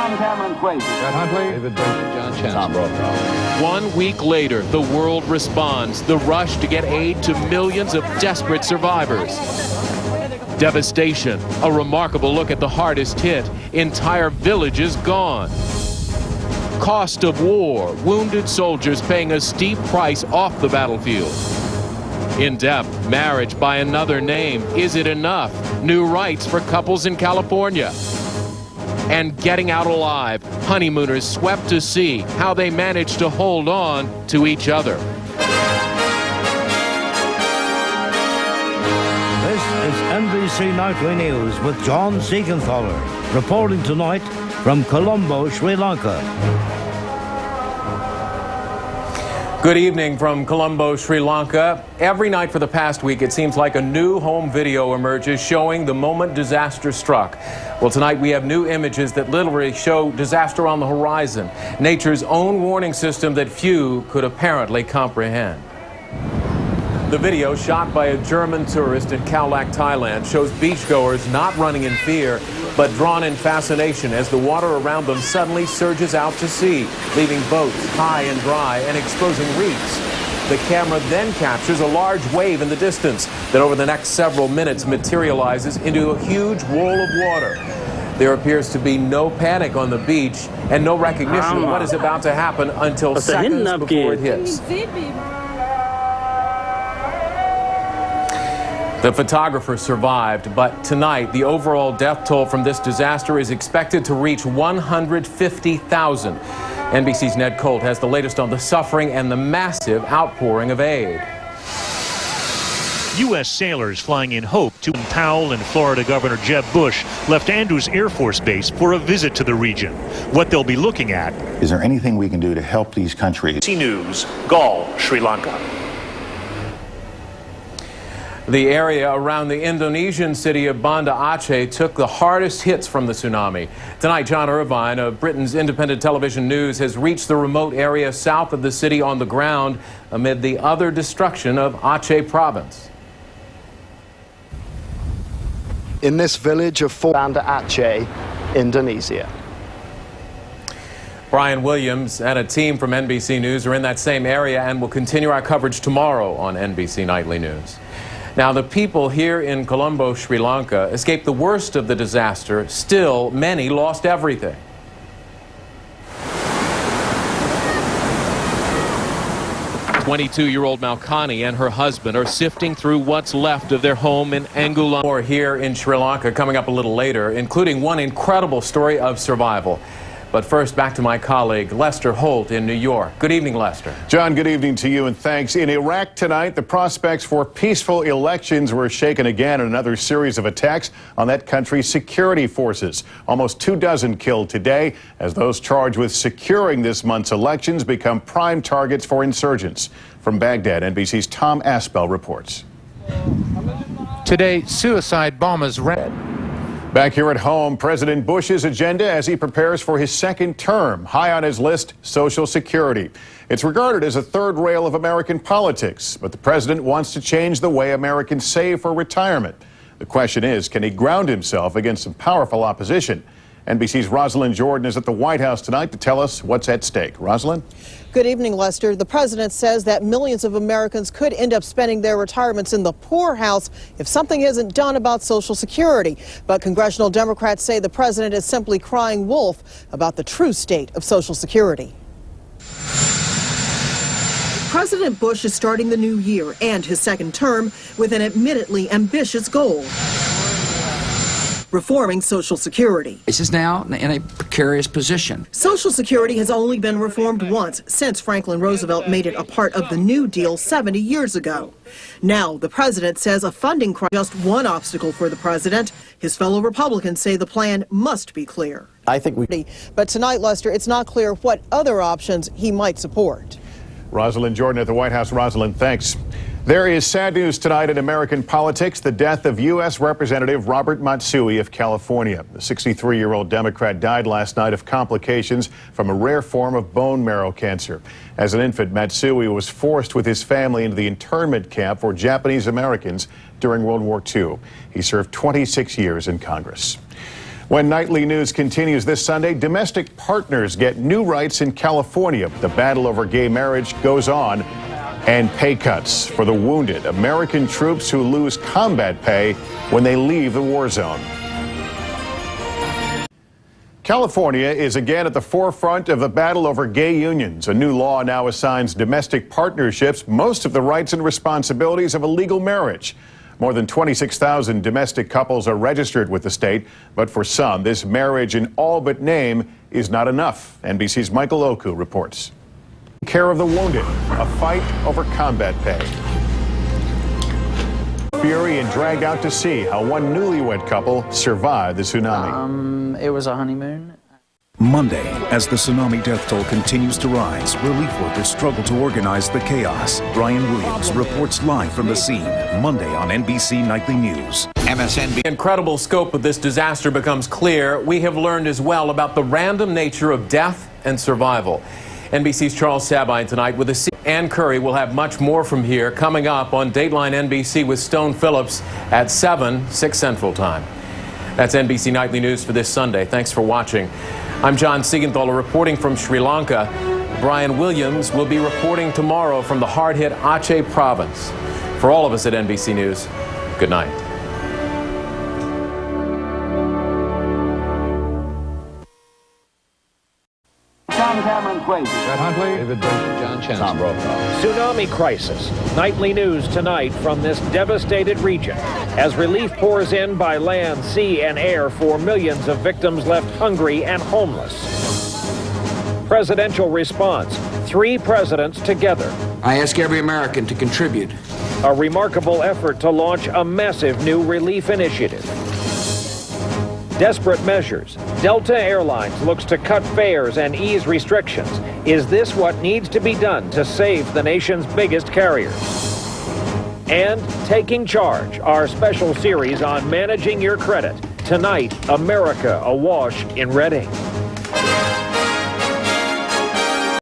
Tom Cameron Swayze. Brett Huntley. David Benson. John Chancellor. Tom Brokaw. 1 week later, the world responds. The rush to get aid to millions of desperate survivors. Devastation. A remarkable look at the hardest hit. Entire villages gone. Cost of war. Wounded soldiers paying a steep price off the battlefield. In depth, marriage by another name. Is it enough? New rights for couples in California. And getting out alive. Honeymooners swept to sea. How they managed to hold on to each other. This is NBC Nightly News with John Siegenthaler, reporting tonight from Colombo, Sri Lanka. Good evening from Colombo, Sri Lanka. Every night for the past week, it seems like a new home video emerges showing the moment disaster struck. Well, tonight we have new images that literally show disaster on the horizon, nature's own warning system that few could apparently comprehend. The video, shot by a German tourist in Khao Lak, Thailand, shows beachgoers not running in fear, but drawn in fascination as the water around them suddenly surges out to sea, leaving boats high and dry and exposing reefs. The camera then captures a large wave in the distance that over the next several minutes materializes into a huge wall of water. There appears to be no panic on the beach and no recognition of what is about to happen until seconds before it hits. The photographer survived, but tonight the overall death toll from this disaster is expected to reach 150,000. NBC's Ned Colt has the latest on the suffering and the massive outpouring of aid. U.S. sailors flying in hope to Powell and Florida Governor Jeb Bush left Andrews Air Force Base for a visit to the region. What they'll be looking at. Is there anything we can do to help these countries? NBC News, Galle, Sri Lanka. The area around the Indonesian city of Banda Aceh took the hardest hits from the tsunami. Tonight, John Irvine of Britain's Independent Television News has reached the remote area south of the city on the ground amid the utter destruction of Aceh province. In this village of Banda Aceh, Indonesia. Brian Williams and a team from NBC News are in that same area and will continue our coverage tomorrow on NBC Nightly News. Now, the people here in Colombo, Sri Lanka, escaped the worst of the disaster. Still, many lost everything. "22-year-old Malkani and her husband are sifting through what's left of their home in Angulam." More here in Sri Lanka coming up a little later, including one incredible story of survival. But first, back to my colleague, Lester Holt in New York. Good evening, Lester. John, good evening to you, and thanks. In Iraq tonight, the prospects for peaceful elections were shaken again in another series of attacks on that country's security forces. Almost 24 killed today as those charged with securing this month's elections become prime targets for insurgents. From Baghdad, NBC's Tom Aspell reports. Today, suicide bombers ran. Back here at home, President Bush's agenda as he prepares for his second term. High on his list, Social Security. It's regarded as a third rail of American politics, but the president wants to change the way Americans save for retirement. The question is, can he ground himself against some powerful opposition? NBC's Rosalind Jordan is at the White House tonight to tell us what's at stake. Rosalind? Good evening, Lester. The president says that millions of Americans could end up spending their retirements in the poorhouse if something isn't done about Social Security. But congressional Democrats say the president is simply crying wolf about the true state of Social Security. President Bush is starting the new year and his second term with an admittedly ambitious goal: reforming Social Security. This is now in a precarious position. Social Security has only been reformed once since Franklin Roosevelt made it a part of the New Deal 70 years ago. Now, the president says a funding crisis is just one obstacle for the president. His fellow Republicans say the plan must be clear. But tonight, Lester, it's not clear what other options he might support. Rosalind Jordan at the White House. Rosalind, thanks. There is sad news tonight in American politics, the death of U.S. Representative Robert Matsui of California. The 63-year-old Democrat died last night of complications from a rare form of bone marrow cancer. As an infant, Matsui was forced with his family into the internment camp for Japanese Americans during World War II. He served 26 years in Congress. When Nightly News continues this Sunday, domestic partners get new rights in California. The battle over gay marriage goes on, and pay cuts for the wounded American troops who lose combat pay when they leave the war zone. California is again at the forefront of the battle over gay unions. A new law now assigns domestic partnerships most of the rights and responsibilities of a legal marriage. More than 26,000 domestic couples are registered with the state, but for some, this marriage in all but name is not enough. NBC's Michael Oku reports. Care of the wounded, a fight over combat pay. Fury and dragged out to sea how one newlywed couple survived the tsunami. It was a honeymoon. Monday, as the tsunami death toll continues to rise, relief workers struggle to organize the chaos. Brian Williams reports live from the scene, Monday on NBC Nightly News. The incredible scope of this disaster becomes clear. We have learned as well about the random nature of death and survival. NBC's Charles Sabine tonight with a Ann Curry will have much more from here coming up on Dateline NBC with Stone Phillips at 7, 6 Central Time. That's NBC Nightly News for this Sunday. Thanks for watching. I'm John Siegenthaler reporting from Sri Lanka. Brian Williams will be reporting tomorrow from the hard-hit Aceh province. For all of us at NBC News, good night. Brett Huntley, David Benson, John Chancellor. Tom Brokaw. Tsunami crisis. Nightly news tonight from this devastated region as relief pours in by land, sea, and air for millions of victims left hungry and homeless. Presidential response. 3 presidents together. I ask every American to contribute. A remarkable effort to launch a massive new relief initiative. Desperate measures. Delta Airlines looks to cut fares and ease restrictions. Is this what needs to be done to save the nation's biggest carriers? And Taking Charge, our special series on managing your credit. Tonight, America awash in Reading.